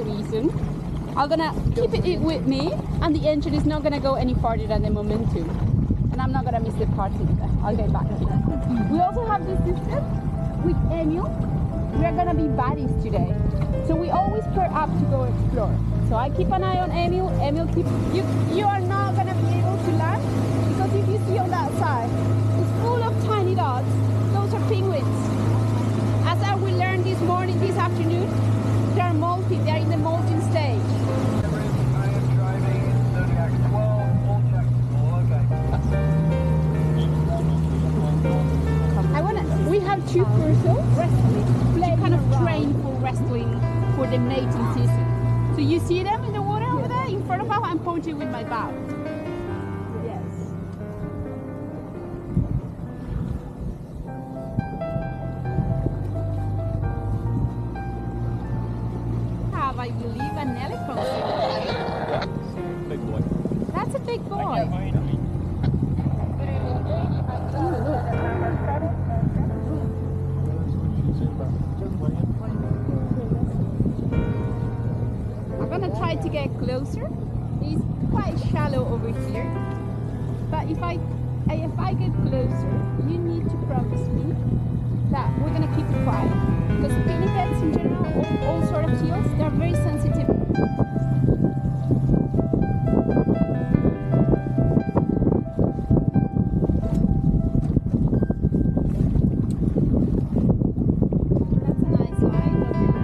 reason. I'm gonna keep it with me, and the engine is not gonna go any farther than the momentum. And I'm not gonna miss the party either. I'll get back to it. We also have this system with Emil. We are gonna be buddies today. So we always pair up to go explore. So I keep an eye on Emil. Emil keeps you are not gonna be able to land, because if you see on that side, it's full of tiny dots. Those are penguins. As we learned this morning, this afternoon, they are molting. They are in the molting stage. I am driving Zodiac 12, all checked. Okay. We have two pursuits. Play kind of train for wrestling for the mating season. So you see them in the water over there in front of us. I'm pointing with my bow. Yes. I believe an elephant. Big boy. That's a big boy. I'm gonna try to get closer. It's quite shallow over here, but if I get closer, you need to promise me that we're gonna keep it quiet, because pinnipeds in general, all sort of seals, they're very sensitive. That's a nice line over there.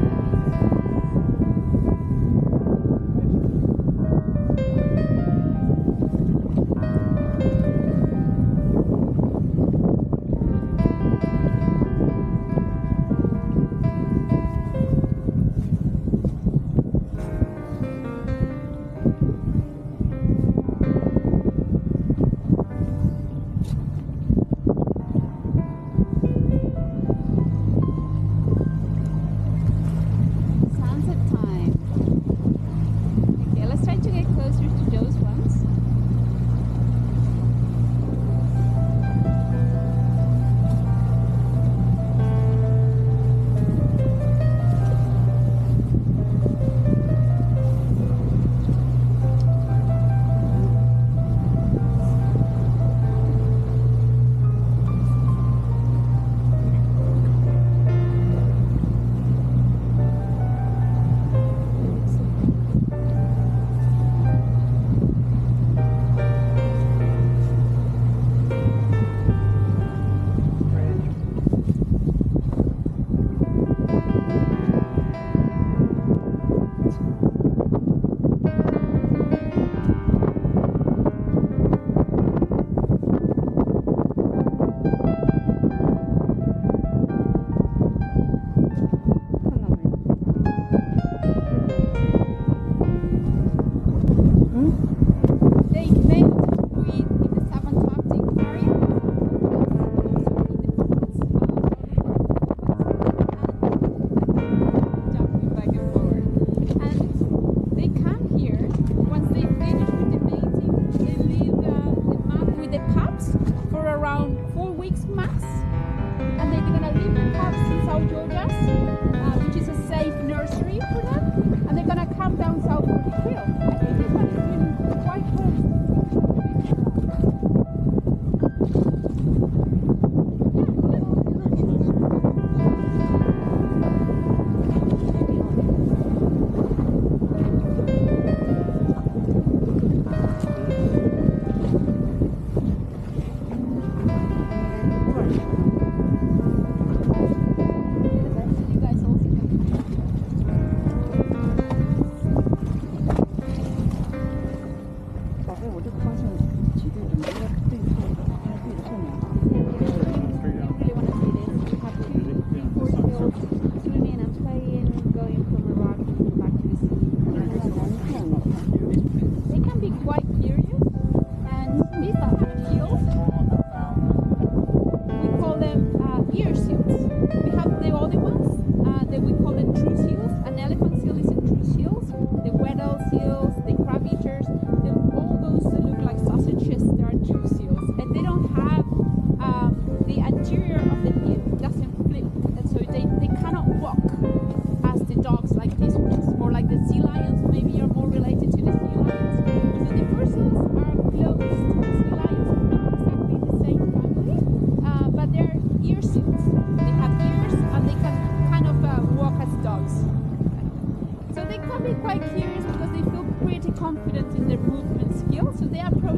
All those that look like sausages, they are true seals, and they don't have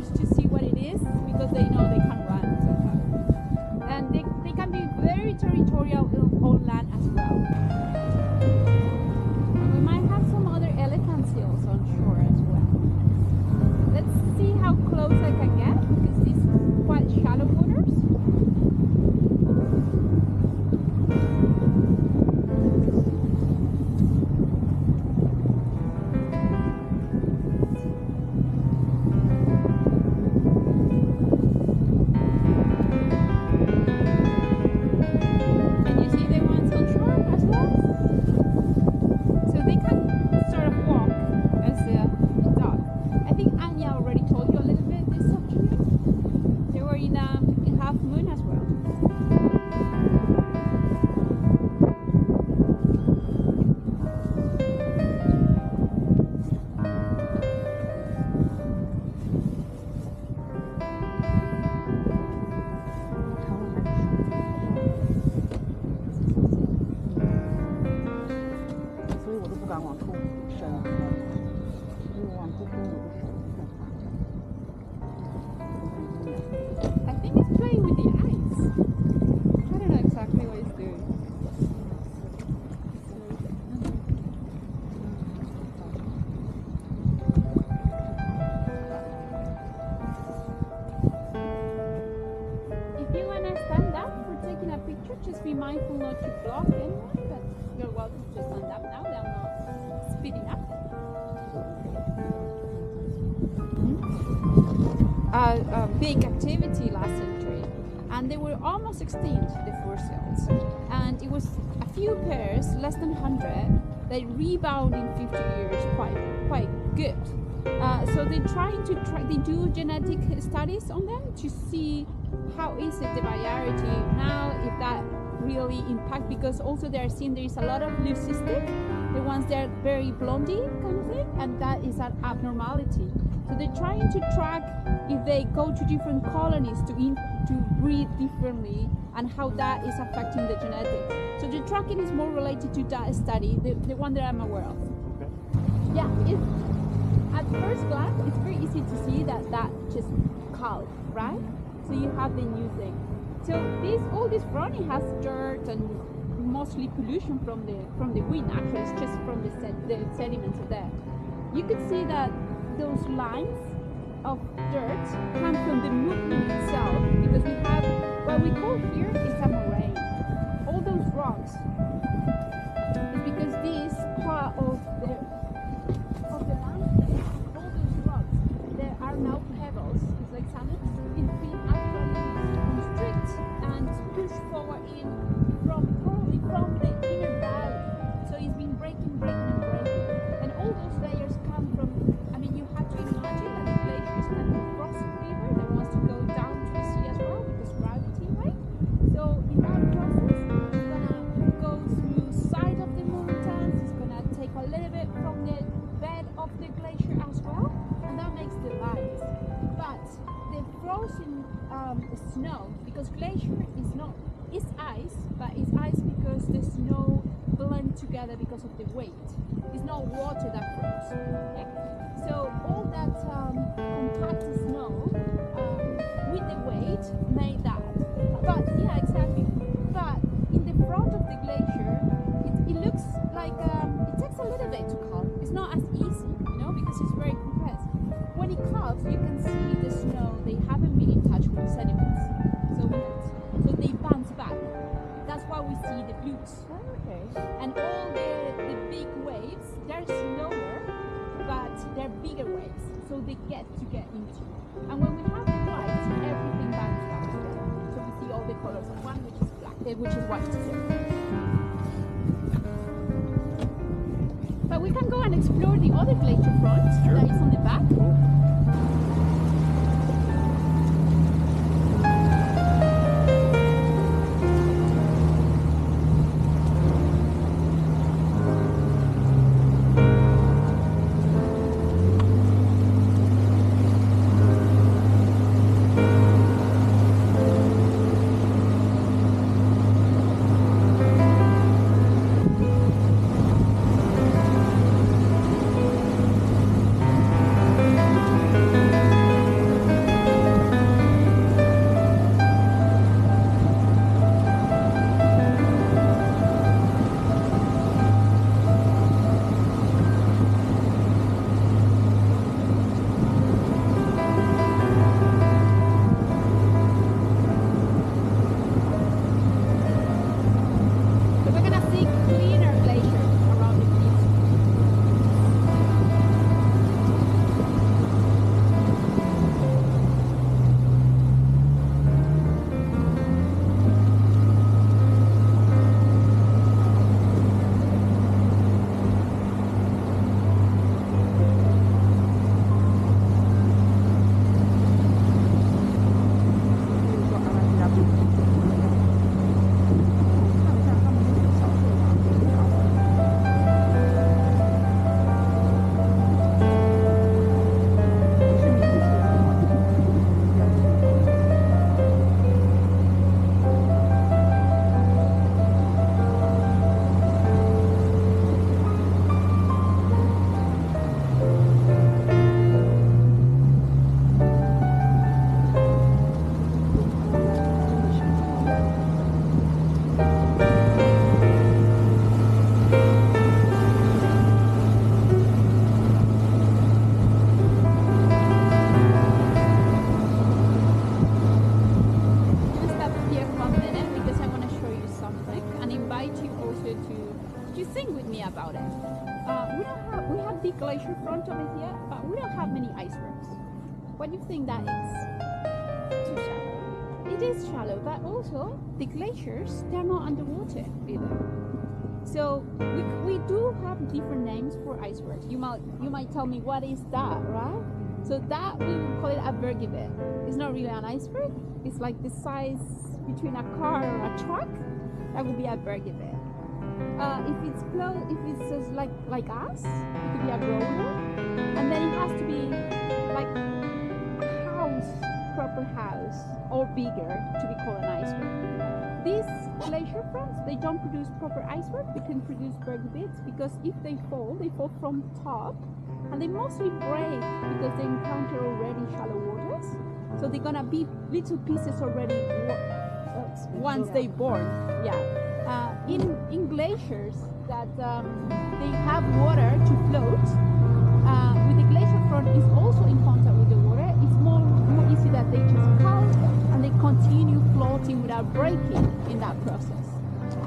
glaciers to see what it is because they know they can run sometimes. And they can be very territorial on land as well. And we might have some other elephant seals on shore as well. Let's see how close I can get because these are quite shallow waters. I think it's playing with the ice. I don't know exactly what it's doing. If you want to stand up for taking a picture, just be mindful not to block anyone, but you're welcome to stand up now that I'm not speeding up. A big activity last century, and they were almost extinct, the fur seals, and it was a few pairs, less than 100, that rebound in 50 years quite good. So they do genetic studies on them to see how is it the variety now, if that really impact, because also they are seeing there is a lot of leucistic, the ones that are very blondie kind of thing, and that is an abnormality. So they're trying to track if they go to different colonies to breed differently and how that is affecting the genetics. So the tracking is more related to that study, the one that I'm aware of. Okay. Yeah, at first glance, it's very easy to see that just calf, right? So you have the new thing. So all this front, it has dirt and mostly pollution from the wind. Actually, it's just from the sediments there. You could see that those lines of dirt come from the movement itself, because we have what we call here is a moraine. All those rocks is because this part of the landscape, all those rocks, there are now pebbles. It's like sand. It's been actually constrict and pushed forward in probably from the inner valley. So it's been breaking, and all those layers come from. You have to imagine that the glacier is kind of crossing river that wants to go down to the sea as well, because gravity, right? So in that process, it's gonna go through side of the mountains. It's gonna take a little bit from the bed of the glacier as well, and that makes the lines. But the frozen snow, because glacier is ice, but it's ice because the snow blends together because of the weight. It's not water that froze. Okay? So all that compact snow with the weight made that. But yeah, exactly. But in the front of the glacier, it looks like it takes a little bit to calve. It's not as easy, because it's very compressed. When it calves, you can see the snow. They haven't been in touch with the sediments, so they bounce back. That's why we see the flutes. Okay. And all the big waves, they're slower, but they're bigger waves, so they get into. And when we have the white, everything bounces back together. So we see all the colors of one, which is black, which is white. But we can go and explore the other glacier front that is on the back. glacier front over here, but we don't have many icebergs. What do you think that is? Too shallow. It is shallow, but also the glaciers, they're not underwater either. So we do have different names for icebergs. You might tell me, what is that, right? So that we would call it a berggebiet. It's not really an iceberg. It's like the size between a car or a truck. That would be a berggebiet. If it's just like us, it could be a roller, and then it has to be like a house, proper house, or bigger to be called an iceberg. These glacier fronts, they don't produce proper iceberg. They can produce berggebiets because if they fall from top, and they mostly break because they encounter already shallow waters. So they're gonna be little pieces already once they born. Yeah. In glaciers that they have water to float, with the glacier front is also in contact with the water. It's more easy that they just come and they continue floating without breaking in that process.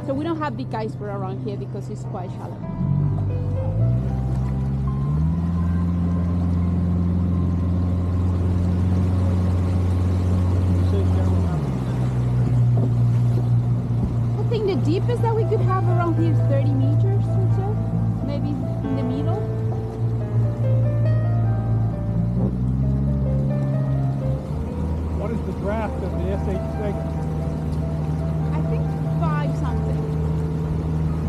So we don't have big iceberg around here because it's quite shallow. I think the deepest that we could have around here is 30 meters or so, maybe in the middle. What is the draft of the este? I think 5 something.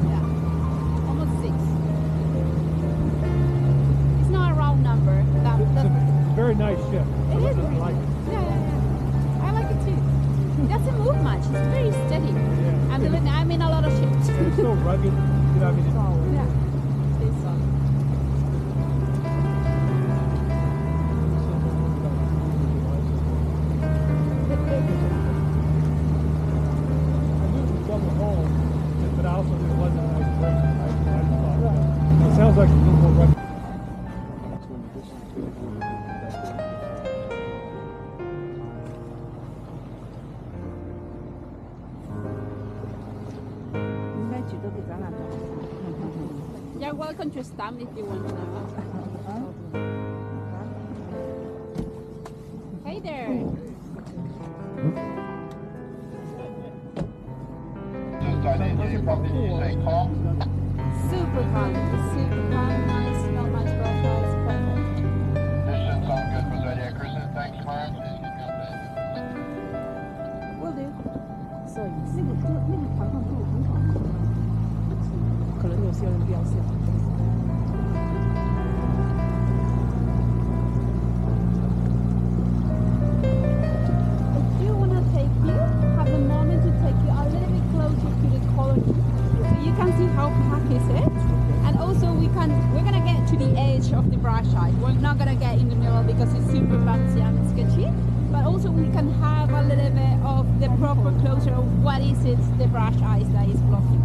Yeah, almost 6. It's not a round number. It's a very nice ship. It is really like nice. Yeah. I like it too. It doesn't move much. It's very steady. Yeah. I'm in a lot of ships. It's so rugged. You know, I mean, Yeah, it's solid. double hull, but also there wasn't a nice break. I thought. It sounds like a little more rugged. You're welcome to stamp if you want to know. Hey there. Super fun. Super fun. Nice. Not much pressure. It's perfect. Distance on good for Zodiac Cruiser. Thanks, Mark. Will do. 所以那个船上路很好，可能有些人比较喜欢。 If you want to take you, have a moment to take you a little bit closer to the colony, so you can see how packed is it, and also we're gonna get to the edge of the brush side. We're not gonna get in the middle because it's super fancy and sketchy, but also we can have a little bit of the proper closure of what is it, the brush ice that is blocking it.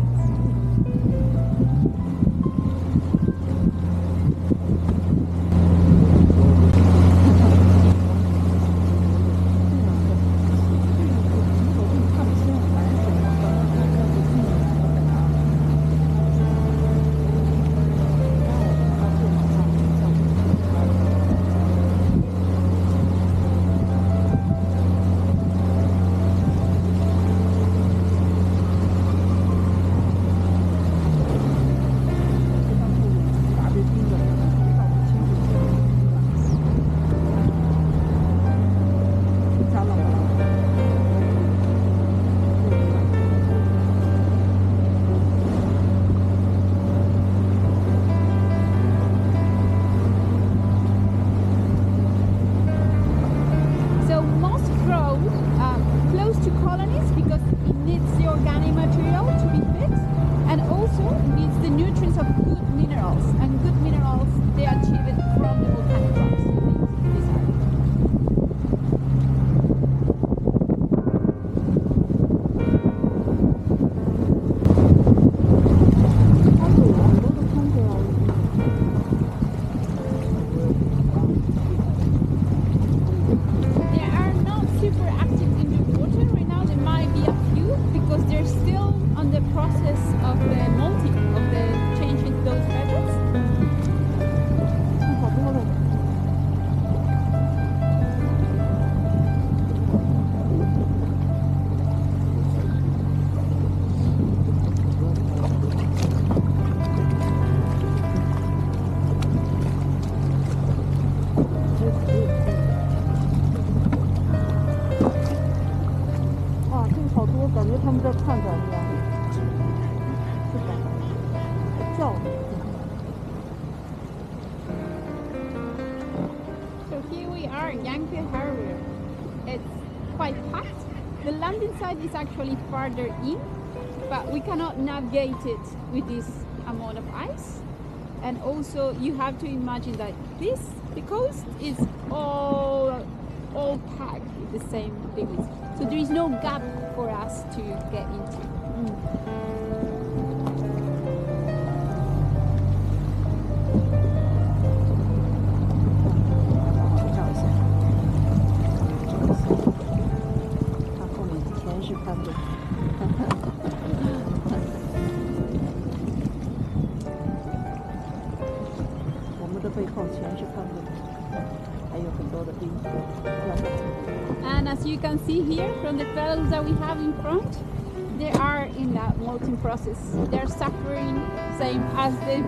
觉他们在看着一样，是吧？叫。 So here we are in Yankee Harbor. It's quite packed. The landing site is actually farther in, but we cannot navigate it with this amount of ice. And also you have to imagine that the coast is all packed with the same things. So there is no gap for us to get into. 照一下，它后面全是攀登。我们的背后全是攀登，还有很多的冰。 And as you can see here from the photos that we have in front, they are in that molting process. They're suffering same as the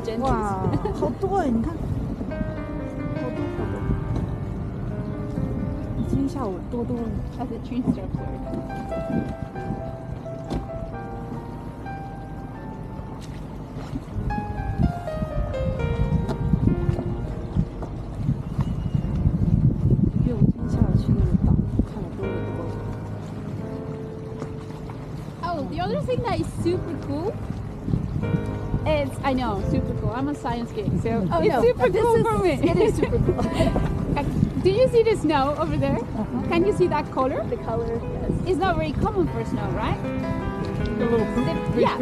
gentes. 哇，好多哎！你看，好多好多。今天下午多了。As the tree structure. 比我们今天下午去那个岛看的多得多。 Oh, the other thing that is super cool is, I know, super cool. I'm a science geek, so it's super cool for me. It is super cool. Do you see the snow over there? Can you see that color? The color, yes. It's not very common for snow, right? A little Yeah.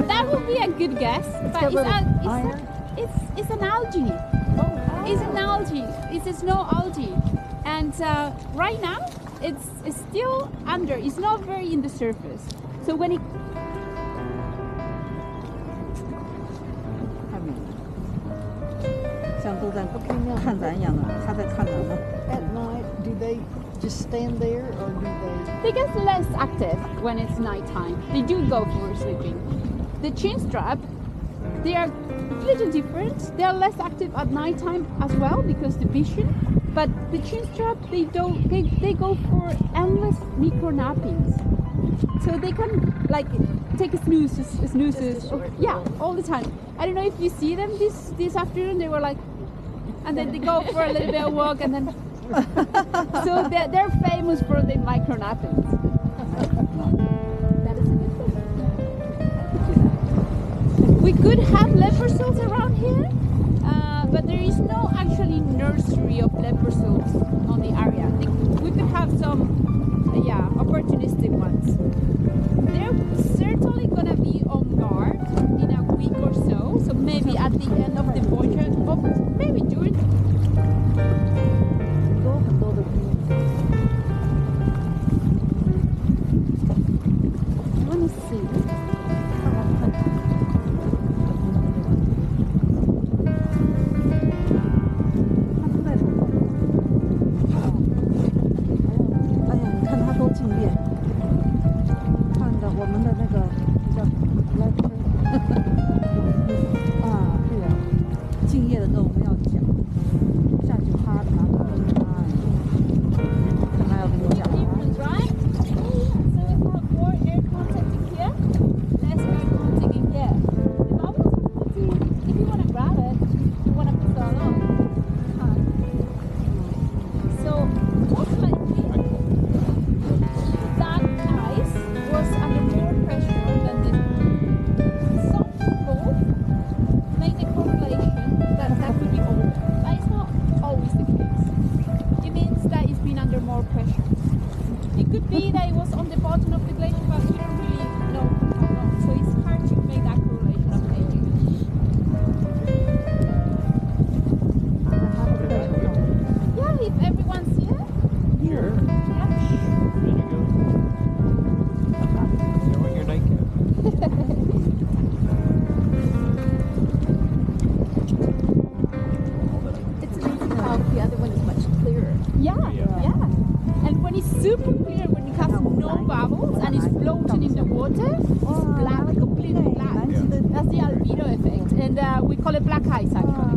That would be a good guess, but it's an algae. It's an algae. It's a snow algae, and right now it's still under. It's not very in the surface. So when it 太美了，像都在看咱一样的，他在看咱呢。 At night, do they just stand there, or do they? they get less active when it's nighttime. They do go for sleeping. The chin strap, they are a little different. They are less active at nighttime as well because the vision. But the chin strap, they go for endless micro nappings. So they can like take snoozes, yeah, all the time. I don't know if you see them this afternoon. They were like, and then they go for a little bit of walk, and then so they're famous for the micro nappings. That is a good thing. We could have leopard seals around here, but there is no actually nursery of leopard seals on the area. I think we could have some, opportunistic ones. They're certainly gonna be on guard in a week or so. So maybe at the end of the voyage, or maybe during. 很多的冰。 Let me see. 哎呀，你看它多静谧，看着我们的那个叫啊，对呀，敬业的时候我们要讲，下去趴拿着灯啊，看他要跟你讲。 Different, right? So we have more air contact in here, less air contact in here. The bubbles, if you want to grab it, you want to put it on. So most likely, that ice was under more pressure than this. Some people make the correlation that could be old, but it's not always the case. It means that it's been under more pressure. It could be that it was on the bottom of the glacier, but we don't really know how long, so it's hard to make that correlation of aging. Yeah, if everyone's here. Sure. Yeah. There you go. Showing your nightcap. It's amazing how the other one is much clearer. Yeah. And when it's super clear, when it has no bubbles and it's floating in the water, it's black, completely black. That's the albedo effect, and we call it black ice actually.